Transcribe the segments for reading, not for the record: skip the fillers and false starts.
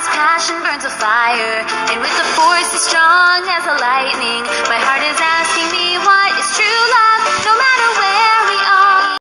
His passion burns a fire, and with the force as strong as the lightning, my heart is asking me what is true love, no matter where we are.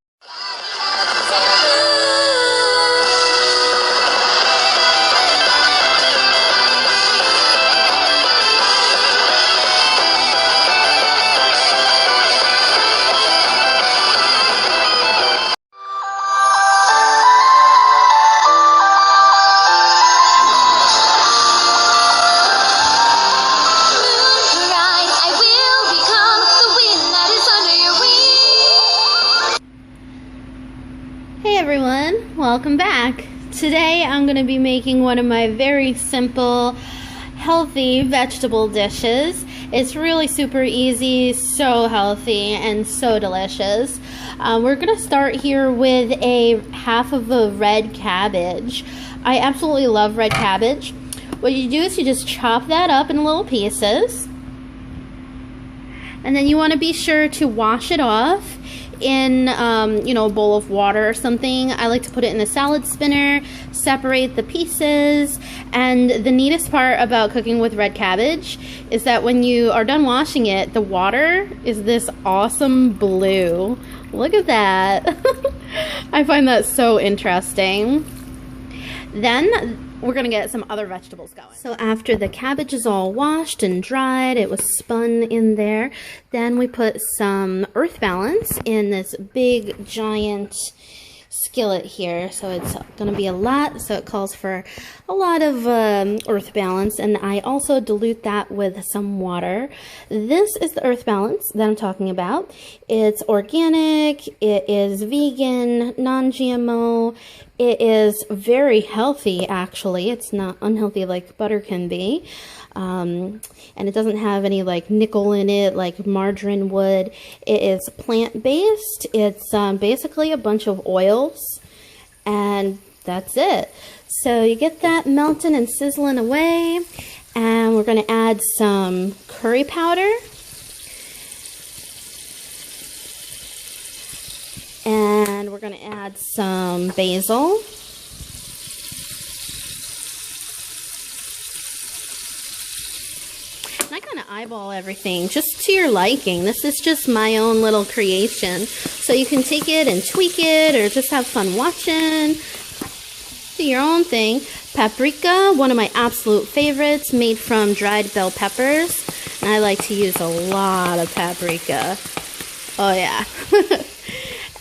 Hey everyone, welcome back. Today I'm going to be making one of my very simple, healthy vegetable dishes. It's really super easy, so healthy, and so delicious. We're going to start here with a half of a red cabbage. I absolutely love red cabbage. What you do is you just chop that up in little pieces. And then you want to be sure to wash it off in a bowl of water or something. I like to put it in a salad spinner, separate the pieces. And the neatest part about cooking with red cabbage is that when you are done washing it, the water is this awesome blue. Look at that. I find that so interesting. Then we're gonna get some other vegetables going. So after the cabbage is all washed and dried, it was spun in there, then we put some earth balance in this big giant skillet here. So it's gonna be a lot, so it calls for a lot of earth balance, and I also dilute that with some water. This is the earth balance that I'm talking about. It's organic, it is vegan, non-GMO, it is very healthy actually. It's not unhealthy like butter can be. And it doesn't have any like nickel in it like margarine would. It is plant-based. It's basically a bunch of oils, and that's it. So you get that melting and sizzling away, and we're going to add some curry powder, and we're going to add some basil. I kind of eyeball everything just to your liking. This is just my own little creation. So you can take it and tweak it or just have fun watching. Do your own thing. Paprika, one of my absolute favorites, made from dried bell peppers. And I like to use a lot of paprika. Oh yeah.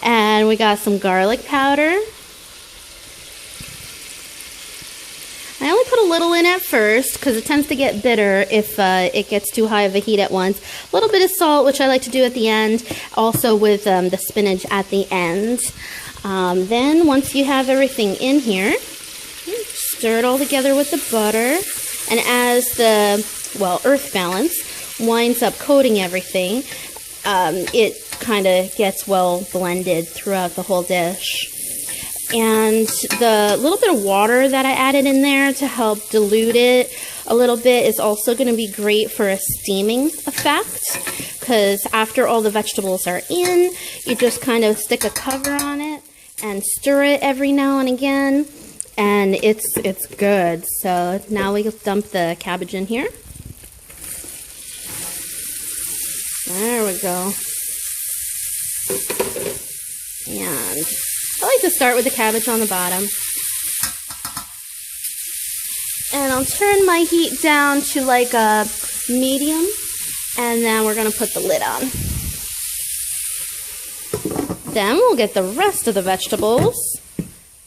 And we got some garlic powder. I only put a little in at first because it tends to get bitter if it gets too high of a heat at once. A little bit of salt, which I like to do at the end, also with the spinach at the end. Then once you have everything in here, stir it all together with the butter. And as the, earth balance winds up coating everything, it kind of gets well blended throughout the whole dish. And the little bit of water that I added in there to help dilute it a little bit is also going to be great for a steaming effect, because after all the vegetables are in, you just kind of stick a cover on it and stir it every now and again, and it's good. So now we dump the cabbage in here. There we go. And I like to start with the cabbage on the bottom. And I'll turn my heat down to like a medium, and then we're going to put the lid on. Then we'll get the rest of the vegetables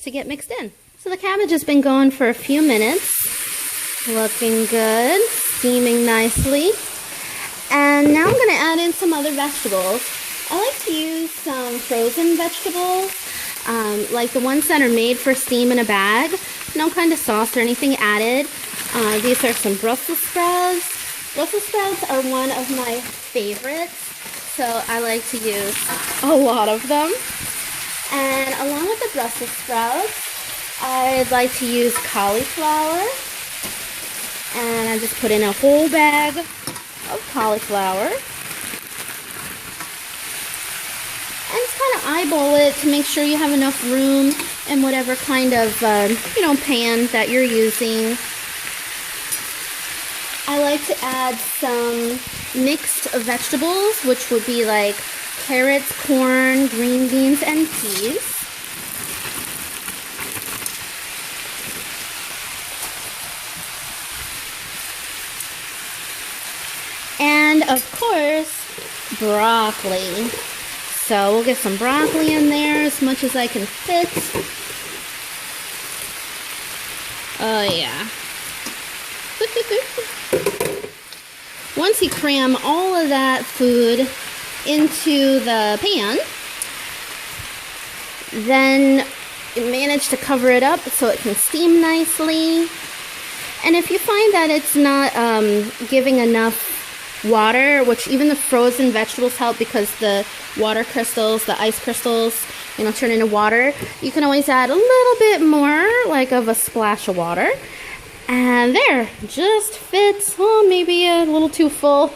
to get mixed in. So the cabbage has been going for a few minutes. Looking good, steaming nicely. And now I'm going to add in some other vegetables. I like to use some frozen vegetables. Like the ones that are made for steam in a bag. No kind of sauce or anything added. These are some Brussels sprouts. Brussels sprouts are one of my favorites, so I like to use a lot of them. And along with the Brussels sprouts, I'd like to use cauliflower. And I just put in a whole bag of cauliflower. And just kind of eyeball it to make sure you have enough room in whatever kind of, pan that you're using. like to add some mixed vegetables, which would be like carrots, corn, green beans, and peas. And of course, broccoli. So we'll get some broccoli in there as much as I can fit. Oh yeah. Once you cram all of that food into the pan, then you manage to cover it up so it can steam nicely. And if you find that it's not giving enough water, which even the frozen vegetables help because the water crystals, the ice crystals, you know, turn into water, you can always add a little bit more, like of a splash of water. And there, just fits. Oh, maybe a little too full,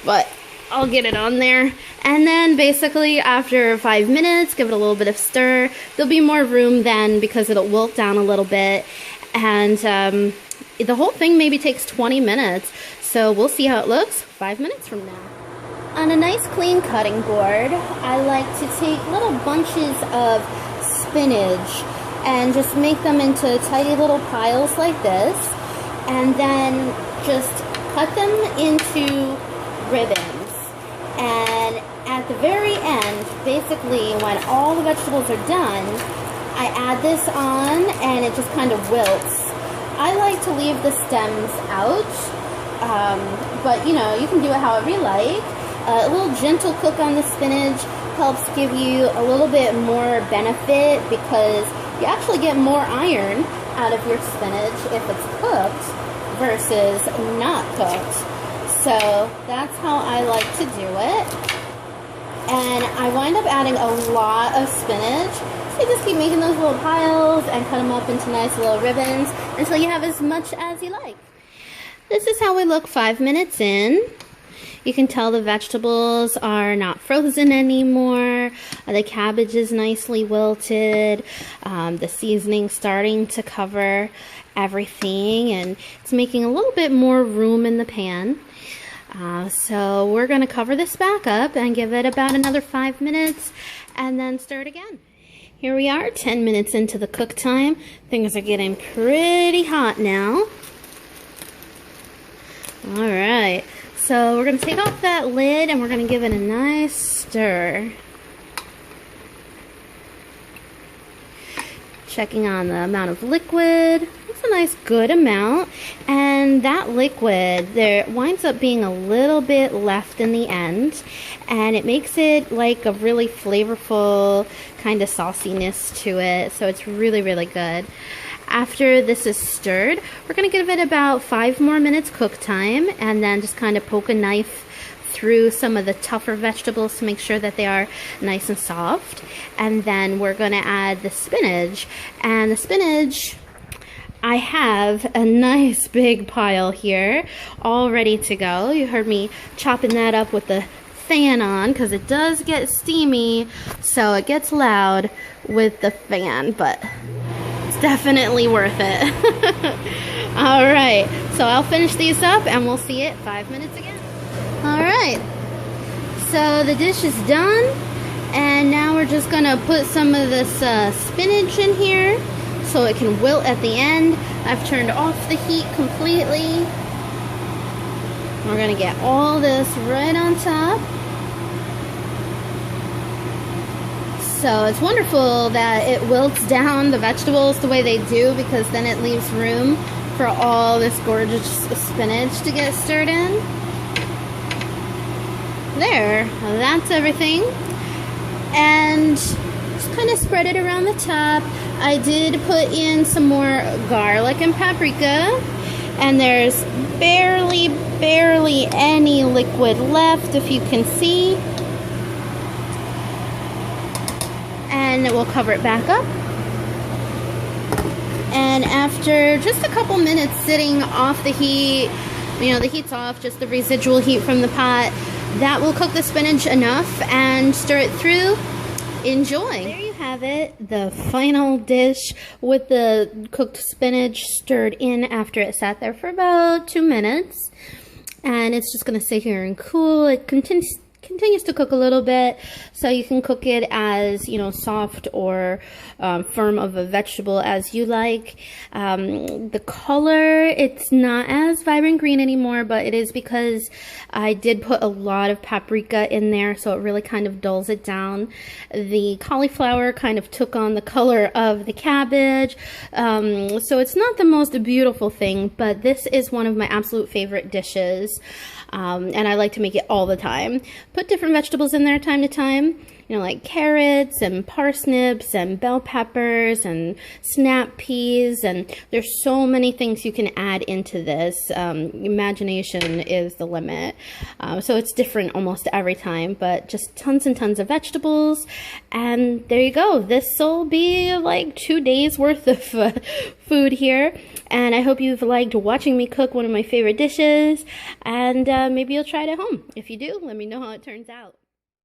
but I'll get it on there. And then basically after 5 minutes, give it a little bit of stir. There'll be more room then because it'll wilt down a little bit. And the whole thing maybe takes 20 minutes. So we'll see how it looks 5 minutes from now. On a nice clean cutting board, I like to take little bunches of spinach and just make them into tidy little piles like this, and then just cut them into ribbons. And at the very end, basically when all the vegetables are done, I add this on and it just kind of wilts. I like to leave the stems out. But you know, you can do it however you like. A little gentle cook on the spinach helps give you a little bit more benefit because you actually get more iron out of your spinach if it's cooked versus not cooked. So that's how I like to do it. And I wind up adding a lot of spinach. So you just keep making those little piles and cut them up into nice little ribbons until you have as much as you like. This is how we look 5 minutes in. You can tell the vegetables are not frozen anymore. The cabbage is nicely wilted. The seasoning's starting to cover everything, and it's making a little bit more room in the pan. So we're going to cover this back up and give it about another 5 minutes and then stir it again. Here we are, 10 minutes into the cook time. Things are getting pretty hot now. Alright, so we're going to take off that lid and we're going to give it a nice stir. Checking on the amount of liquid. It's a nice good amount. And that liquid, there winds up being a little bit left in the end. And it makes it like a really flavorful kind of sauciness to it. So it's really, really good. After this is stirred, we're going to give it about 5 more minutes cook time and then just kind of poke a knife through some of the tougher vegetables to make sure that they are nice and soft. And then we're going to add the spinach. And the spinach, I have a nice big pile here all ready to go. You heard me chopping that up with the fan on because it does get steamy, so it gets loud with the fan, but definitely worth it. Alright, so I'll finish these up and we'll see it 5 minutes again. Alright, so the dish is done, and now we're just gonna put some of this spinach in here so it can wilt at the end. I've turned off the heat completely. We're gonna get all this right on top. So it's wonderful that it wilts down the vegetables the way they do, because then it leaves room for all this gorgeous spinach to get stirred in. There, that's everything. And just kind of spread it around the top. I did put in some more garlic and paprika, and there's barely any liquid left, if you can see. And we'll cover it back up. And after just a couple minutes sitting off the heat, you know, the heat's off, just the residual heat from the pot, that will cook the spinach enough, and stir it through. Enjoy! There you have it, the final dish with the cooked spinach stirred in after it sat there for about 2 minutes. And it's just going to sit here and cool. It continues to cook a little bit, so you can cook it as, you know, soft or firm of a vegetable as you like. The color, it's not as vibrant green anymore, but it is because I did put a lot of paprika in there, so it really kind of dulls it down. The cauliflower kind of took on the color of the cabbage, so it's not the most beautiful thing, but this is one of my absolute favorite dishes. And I like to make it all the time. Put different vegetables in there time to time, you know, like carrots and parsnips and bell peppers and snap peas, and there's so many things you can add into this. Imagination is the limit. So it's different almost every time, but just tons and tons of vegetables, and there you go. This will be like 2 days worth of food here, and I hope you've liked watching me cook one of my favorite dishes, and maybe you'll try it at home. If you do, let me know how it turns out.